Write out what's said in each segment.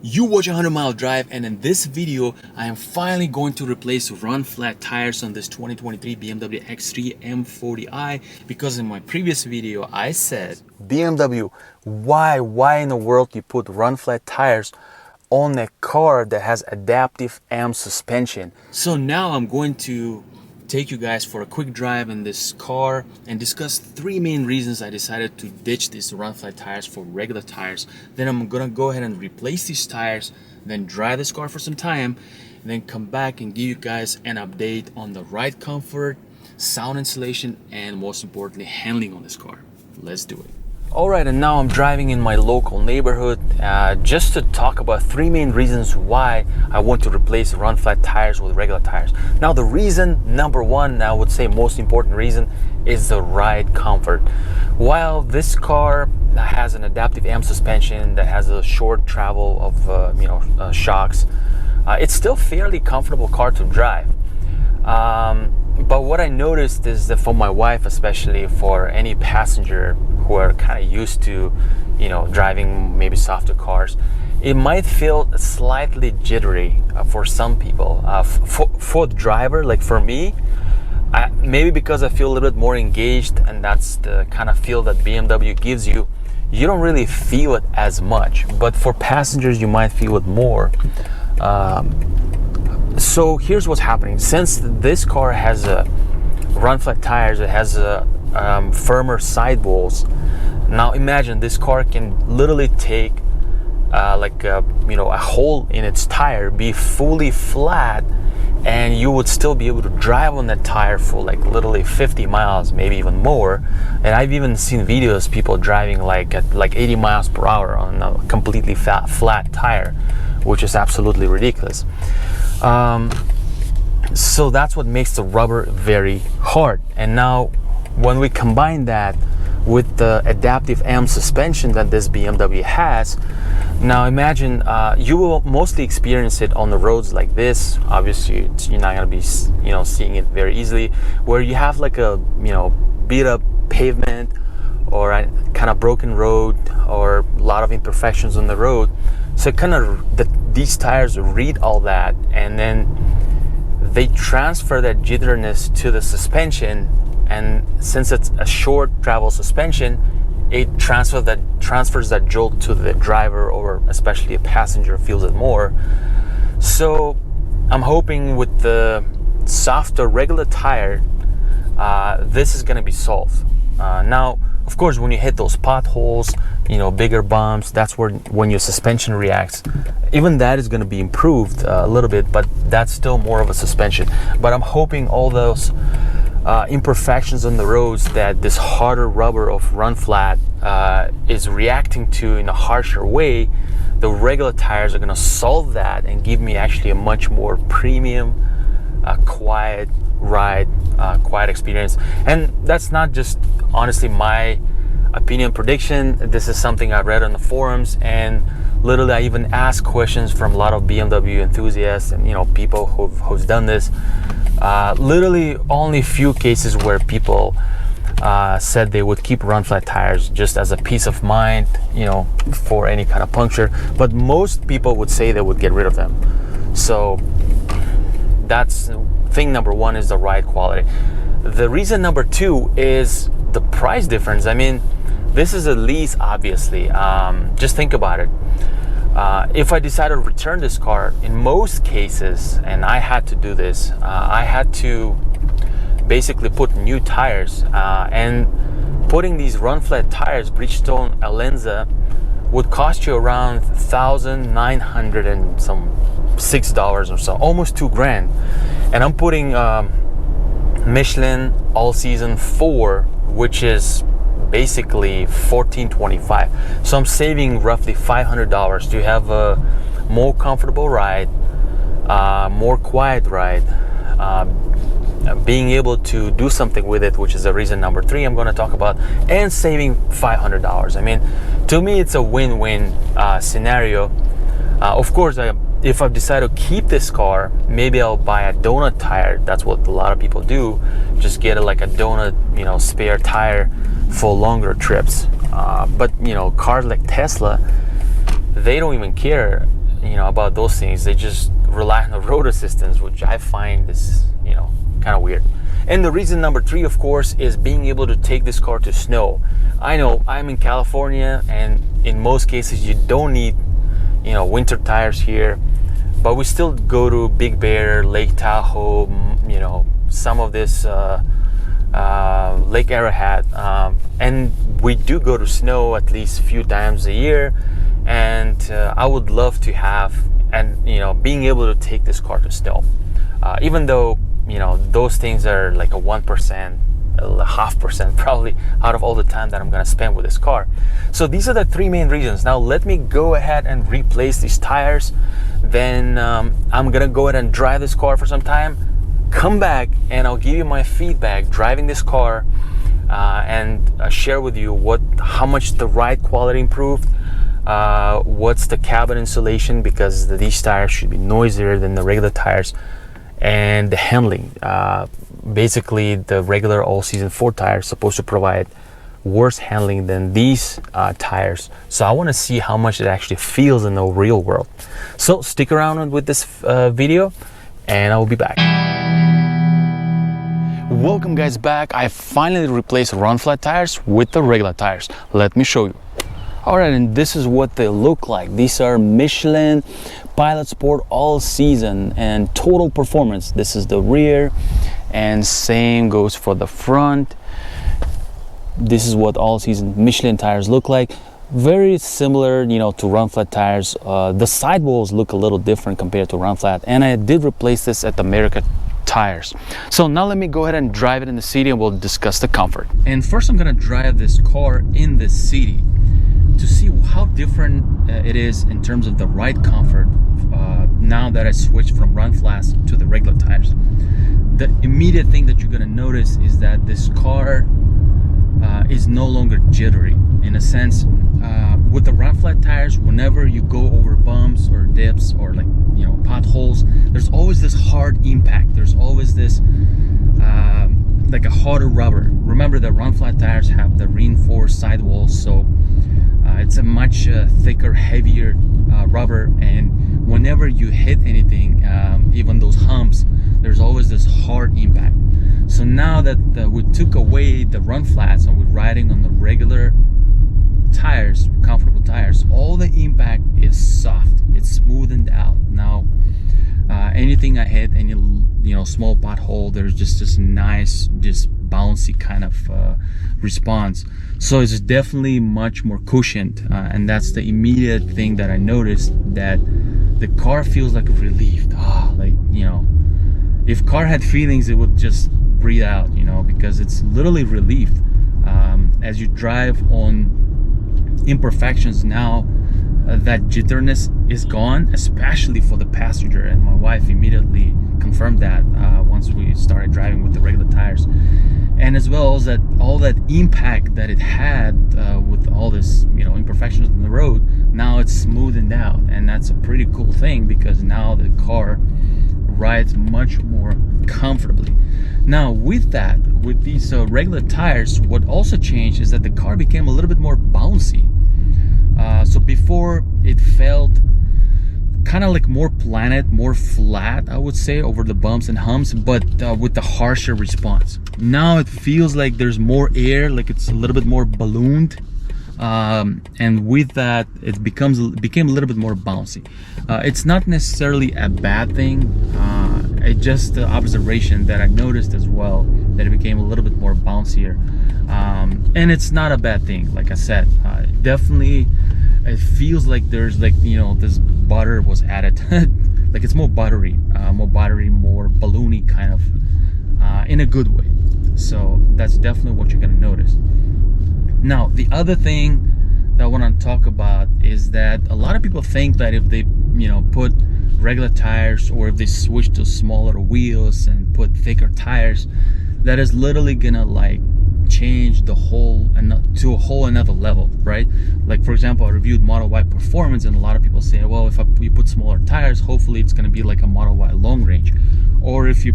You watch 100 Mile Drive, and in this video I am finally going to replace run flat tires on this 2023 BMW X3 M40i, because in my previous video I said, BMW, why in the world you put run flat tires on a car that has adaptive AM suspension? So now I'm going to take you guys for a quick drive in this car and discuss three main reasons I decided to ditch these run flat tires for regular tires. Then I'm gonna go ahead and replace these tires, then drive this car for some time, and then come back and give you guys an update on the ride comfort, sound insulation, and most importantly, handling on this car. Let's do it. Alright, and now I'm driving in my local neighborhood just to talk about three main reasons why I want to replace run flat tires with regular tires. Now the reason number one, I would say most important reason, is the ride comfort. While this car has an adaptive AM suspension that has a short travel of shocks, it's still fairly comfortable car to drive. But what I noticed is that for my wife, especially for any passenger who are kind of used to, driving maybe softer cars, it might feel slightly jittery for some people. For the driver, like for me, maybe because I feel a little bit more engaged, and that's the kind of feel that BMW gives you, you don't really feel it as much. But for passengers, you might feel it more. So here's what's happening. Since this car has run flat tires, it has firmer sidewalls. Now imagine this car can literally take a hole in its tire, be fully flat, and you would still be able to drive on that tire for like literally 50 miles, maybe even more. And I've even seen videos people driving at 80 miles per hour on a completely flat tire, which is absolutely ridiculous. So that's what makes the rubber very hard. And now when we combine that with the adaptive AM suspension that this BMW has, now imagine you will mostly experience it on the roads like this. Obviously you're not going to be seeing it very easily, where you have like a beat up pavement or a kind of broken road or a lot of imperfections on the road. So kind of these tires read all that, and then they transfer that jitteriness to the suspension. And since it's a short travel suspension, it transfers that jolt to the driver, or especially a passenger feels it more. So I'm hoping with the softer regular tire, this is going to be solved. Now, of course, when you hit those potholes, bigger bumps, that's when your suspension reacts. Even that is going to be improved a little bit, but that's still more of a suspension. But I'm hoping all those imperfections on the roads that this harder rubber of run flat is reacting to in a harsher way, the regular tires are going to solve that and give me actually a much more premium, quiet ride, quiet experience. And that's not just honestly my opinion prediction. This is something I read on the forums, and literally I even asked questions from a lot of BMW enthusiasts and people who's done this. Literally only few cases where people said they would keep run flat tires just as a peace of mind, for any kind of puncture, but most people would say they would get rid of them. So that's thing number one, is the ride quality. The reason number two is the price difference. I mean, this is a lease, obviously. Just think about it. If I decided to return this car, in most cases, and I had to do this, I had to basically put new tires, and putting these run flat tires, Bridgestone Alenza, would cost you around $1,900 and some $6 or so, almost $2,000. And I'm putting Michelin All Season 4, which is basically $1,425. So I'm saving roughly $500 to have a more comfortable ride, more quiet ride, being able to do something with it, which is the reason number three I'm going to talk about, and saving $500. I mean, to me it's a win-win scenario. Of course, if I decide to keep this car, maybe I'll buy a donut tire. That's what a lot of people do, just get like a donut spare tire for longer trips. But cars like Tesla, they don't even care about those things. They just rely on the road assistance, which I find is, kind of weird. And the reason number 3, of course, is being able to take this car to snow. I know I'm in California, and in most cases you don't need, winter tires here, but we still go to Big Bear, Lake Tahoe, some of this Lake Arrowhead, and we do go to snow at least a few times a year. And I would love to have, and being able to take this car to snow, even though those things are like a 1%, 0.5% probably out of all the time that I'm gonna spend with this car. So these are the 3 main reasons. Now let me go ahead and replace these tires. Then I'm gonna go ahead and drive this car for some time, come back, and I'll give you my feedback driving this car, and share with you how much the ride quality improved, what's the cabin insulation, because these tires should be noisier than the regular tires, and the handling. Basically, the regular all-season Ford tires supposed to provide worse handling than these tires. So I want to see how much it actually feels in the real world. So stick around with this video, and I will be back. Welcome guys back. I finally replaced run flat tires with the regular tires. Let me show you. All right, and this is what they look like. These are Michelin Pilot Sport all season and total performance. This is the rear, and same goes for the front. This is what all season Michelin tires look like. Very similar, to run flat tires. The sidewalls look a little different compared to run flat, and I did replace this at America Tires. So now let me go ahead and drive it in the city, and we'll discuss the comfort. And first I'm gonna drive this car in the city to see how different it is in terms of the ride comfort now that I switched from run flats to the regular tires. The immediate thing that you're gonna notice is that this car is no longer jittery. In a sense, with the run flat tires, whenever you go over bumps or dips or potholes, there's always this hard impact. There's always this like a harder rubber. Remember that run flat tires have the reinforced sidewalls, so it's a much thicker, heavier rubber, and whenever you hit anything, even those humps, there's always this hard impact. So now that we took away the run flats and we're riding on the regular tires, comfortable tires, all the impact is soft. It's smoothened out. Now anything I hit, any small pothole, there's just this nice, just bouncy kind of response. So it's definitely much more cushioned, and that's the immediate thing that I noticed, that the car feels like relieved. If car had feelings, it would just breathe out, because it's literally relieved. As you drive on imperfections now, that jitterness is gone, especially for the passenger, and my wife immediately confirmed that once we started driving with the regular tires. And as well as that, all that impact that it had with all this imperfections in the road, now it's smoothened out, and that's a pretty cool thing, because now the car rides much more comfortably. Now with these regular tires, what also changed is that the car became a little bit more bouncy. So before, it felt kind of like more planet, more flat, I would say, over the bumps and humps, but with the harsher response. Now it feels like there's more air, like it's a little bit more ballooned, and with that, it became a little bit more bouncy. It's not necessarily a bad thing. It's just the observation that I noticed as well, that it became a little bit more bouncier, and it's not a bad thing. Like I said, definitely it feels like there's this butter was added. Like it's more buttery, more balloony kind of, in a good way. So that's definitely what you're gonna notice. Now the other thing that I want to talk about is that a lot of people think that if they put regular tires, or if they switch to smaller wheels and put thicker tires, that is literally gonna change the whole to a whole another level, right? Like for example, I reviewed Model Y performance, and a lot of people say, well, if we put smaller tires, hopefully it's going to be like a Model Y long range. Or if you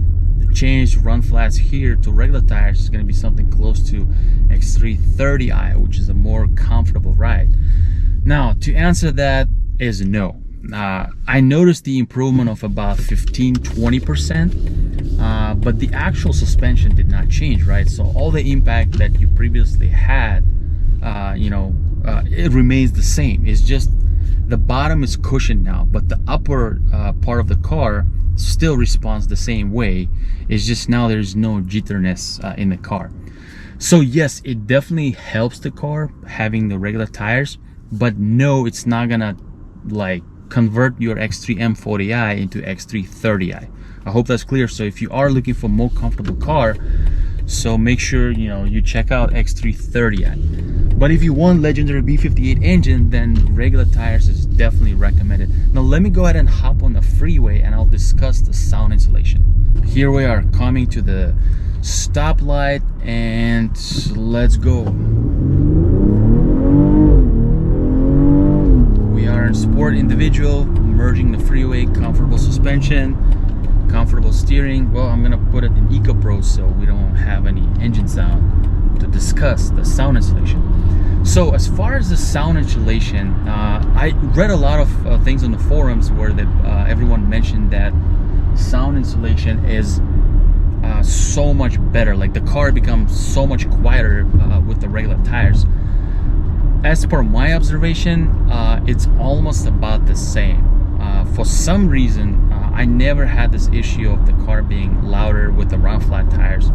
change run flats here to regular tires, it's going to be something close to X3 30i, which is a more comfortable ride. Now to answer that is no. I noticed the improvement of about 15-20%, but the actual suspension did not change, right? So all the impact that you previously had, it remains the same. It's just the bottom is cushioned now, but the upper part of the car still responds the same way. It's just now there's no jitteriness in the car. So yes, it definitely helps the car having the regular tires, but no, it's not gonna like convert your X3 M40i into X3 30i. I hope that's clear. So if you are looking for a more comfortable car, so make sure you check out X3 30i. But if you want legendary B58 engine, then regular tires is definitely recommended. Now let me go ahead and hop on the freeway and I'll discuss the sound insulation. Here we are coming to the stoplight and let's go. We are in sport individual, merging the freeway, comfortable suspension, comfortable steering. Well, I'm gonna put it in Eco Pro so we don't have any engine sound to discuss the sound insulation. So as far as the sound insulation, I read a lot of things on the forums where everyone mentioned that sound insulation is so much better, like the car becomes so much quieter with the regular tires. As per my observation, it's almost about the same. For some reason, I never had this issue of the car being louder with the round flat tires.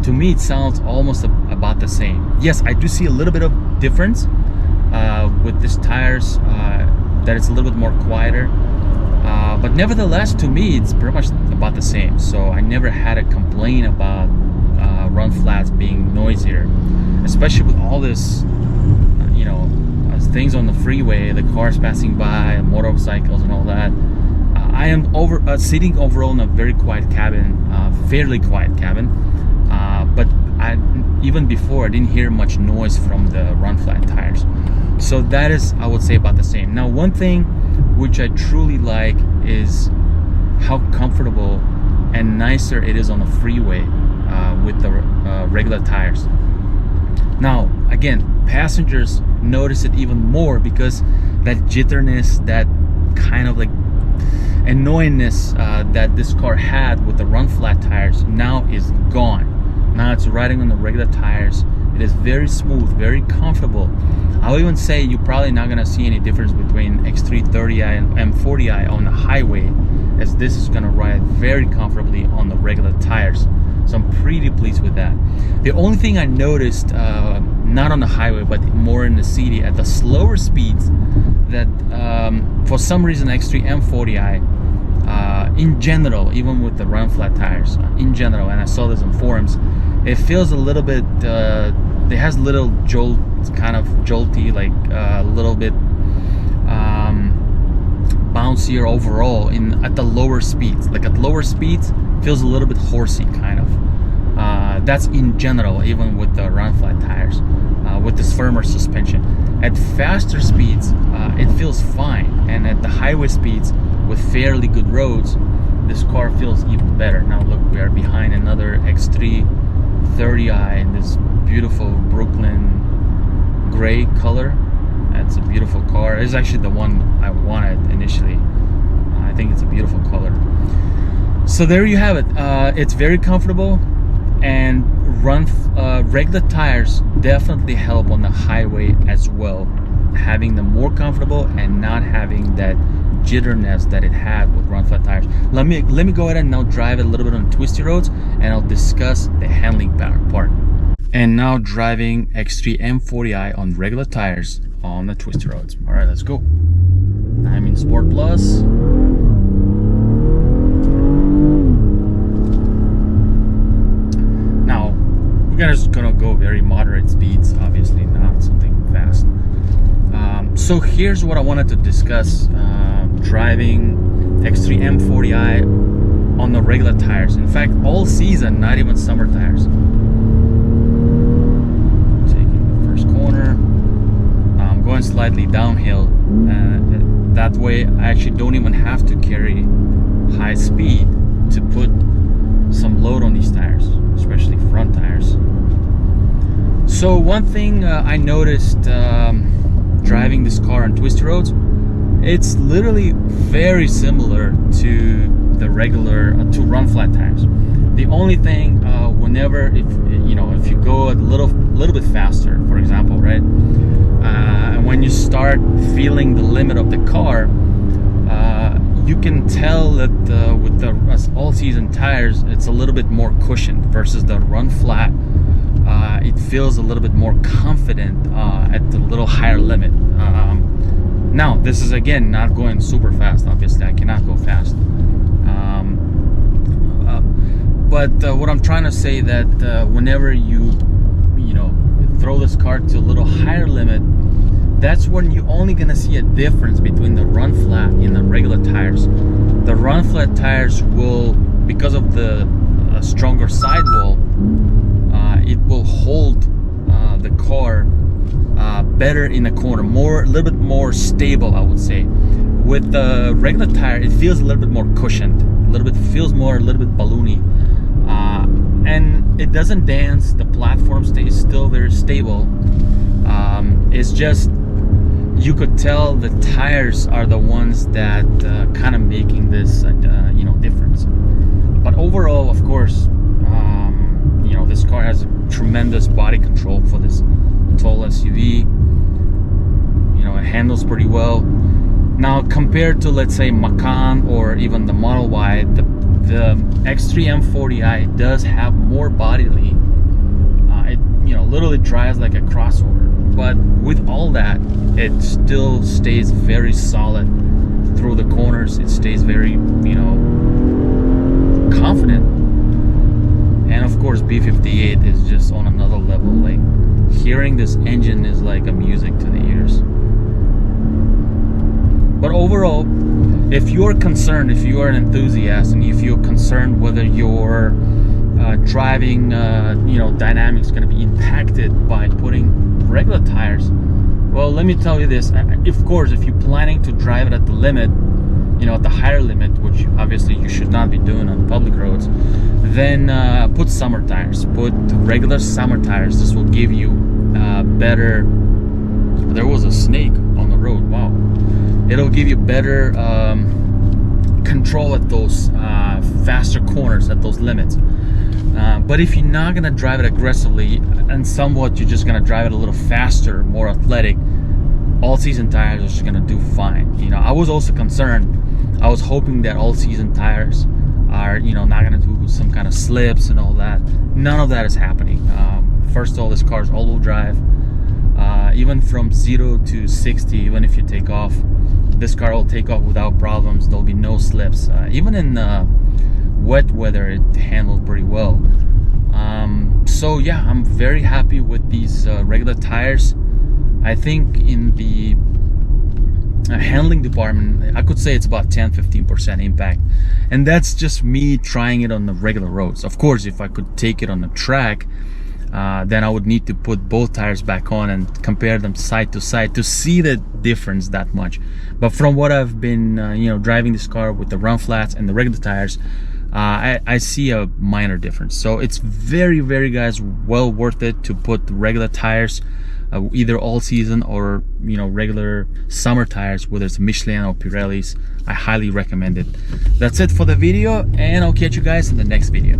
To me, it sounds almost about the same. Yes, I do see a little bit of difference with these tires, that it's a little bit more quieter. But nevertheless, to me, it's pretty much about the same. So I never had a complaint about run flats being noisier, especially with all this, things on the freeway, the cars passing by, motorcycles and all that. I am sitting overall in a very quiet cabin, fairly quiet cabin. But even before, I didn't hear much noise from the run flat tires. So that is, I would say, about the same. Now, one thing which I truly like is how comfortable and nicer it is on the freeway with the regular tires. Now, again, passengers notice it even more because that jitteriness, that kind of like annoyingness that this car had with the run flat tires now is gone. Now it's riding on the regular tires. It is very smooth, very comfortable. I'll even say you're probably not gonna see any difference between X3 30i and M40i on the highway, as this is gonna ride very comfortably on the regular tires. So I'm pretty pleased with that. The only thing I noticed, not on the highway, but more in the city at the slower speeds, that for some reason X3 M40i, in general, even with the round flat tires, in general, and I saw this on forums, it feels a little bit, it has little jolt, kind of jolty, like a little bit bouncier overall at the lower speeds. Like at lower speeds, feels a little bit horsey, kind of. That's in general, even with the round flat tires, with this firmer suspension. At faster speeds, it feels fine, and at the highway speeds with fairly good roads, this car feels even better. Now look, we are behind another X3 30i in this beautiful Brooklyn gray color. That's a beautiful car. It's actually the one I wanted initially. I think it's a beautiful color. So there you have it. It's very comfortable, and regular tires definitely help on the highway as well, having them more comfortable and not having that jitterness that it had with run flat tires. Let me go ahead and now drive it a little bit on twisty roads, and I'll discuss the handling part. And now driving X3 M40i on regular tires on the twisty roads. All right, let's go. I'm in Sport Plus. Now we're just gonna go very moderate speeds, obviously not something fast. So here's what I wanted to discuss, driving X3 M40i on the regular tires. In fact, all season, not even summer tires. Taking the first corner. Now I'm going slightly downhill. That way I actually don't even have to carry high speed to put some load on these tires, especially front tires. So one thing I noticed driving this car on twisty roads it's literally very similar to the regular to run flat tires. The only thing, whenever if you go a little bit faster, for example, right, and when you start feeling the limit of the car, you can tell that with the all-season tires, it's a little bit more cushioned versus the run flat. It feels a little bit more confident at the little higher limit. Now, this is again not going super fast. Obviously, I cannot go fast. But what I'm trying to say that whenever you throw this car to a little higher limit, that's when you're only gonna see a difference between the run flat and the regular tires. The run flat tires will, because of the stronger sidewall, it will hold the car better in the corner, a little bit more stable, I would say. With the regular tire, it feels a little bit more cushioned, a little bit balloony, and it doesn't dance. The platform stays still very stable. It's just, you could tell the tires are the ones that kind of making this difference. But overall, of course, this car has a tremendous body control for this tall SUV. It handles pretty well. Now, compared to, let's say, Macan or even the Model Y, the X3 M40i does have more body lean. It literally drives like a crossover. But with all that, it still stays very solid through the corners. It stays very, confident. And of course, B58 is just on another level. Like, hearing this engine is like a music to the ears. But overall, if you're concerned, if you are an enthusiast, and if you're concerned whether your driving, dynamics is going to be impacted by putting regular tires, well, let me tell you this. Of course, if you're planning to drive it at the limit, at the higher limit, which obviously you should not be doing on public roads, then put summer tires. Put regular summer tires. This will give you better. There was a snake on the road. Wow. It'll give you better control at those faster corners, at those limits. But if you're not gonna drive it aggressively, and somewhat you're just gonna drive it a little faster, more athletic, all-season tires are just gonna do fine. I was also concerned. I was hoping that all-season tires are, not gonna do some kind of slips and all that. None of that is happening. First of all, this car is all-wheel drive. Even from 0 to 60, even if you take off, this car will take off without problems. There'll be no slips. Even in wet weather, it handled pretty well. So yeah, I'm very happy with these regular tires. I think in the handling department, I could say it's about 10-15% impact, and that's just me trying it on the regular roads. Of course, if I could take it on the track, then I would need to put both tires back on and compare them side to side to see the difference that much. But from what I've been driving this car with the run flats and the regular tires, I see a minor difference. So it's very, very, guys, well worth it to put regular tires, either all season or regular summer tires, whether it's Michelin or Pirellis. I highly recommend it. That's it for the video, and I'll catch you guys in the next video.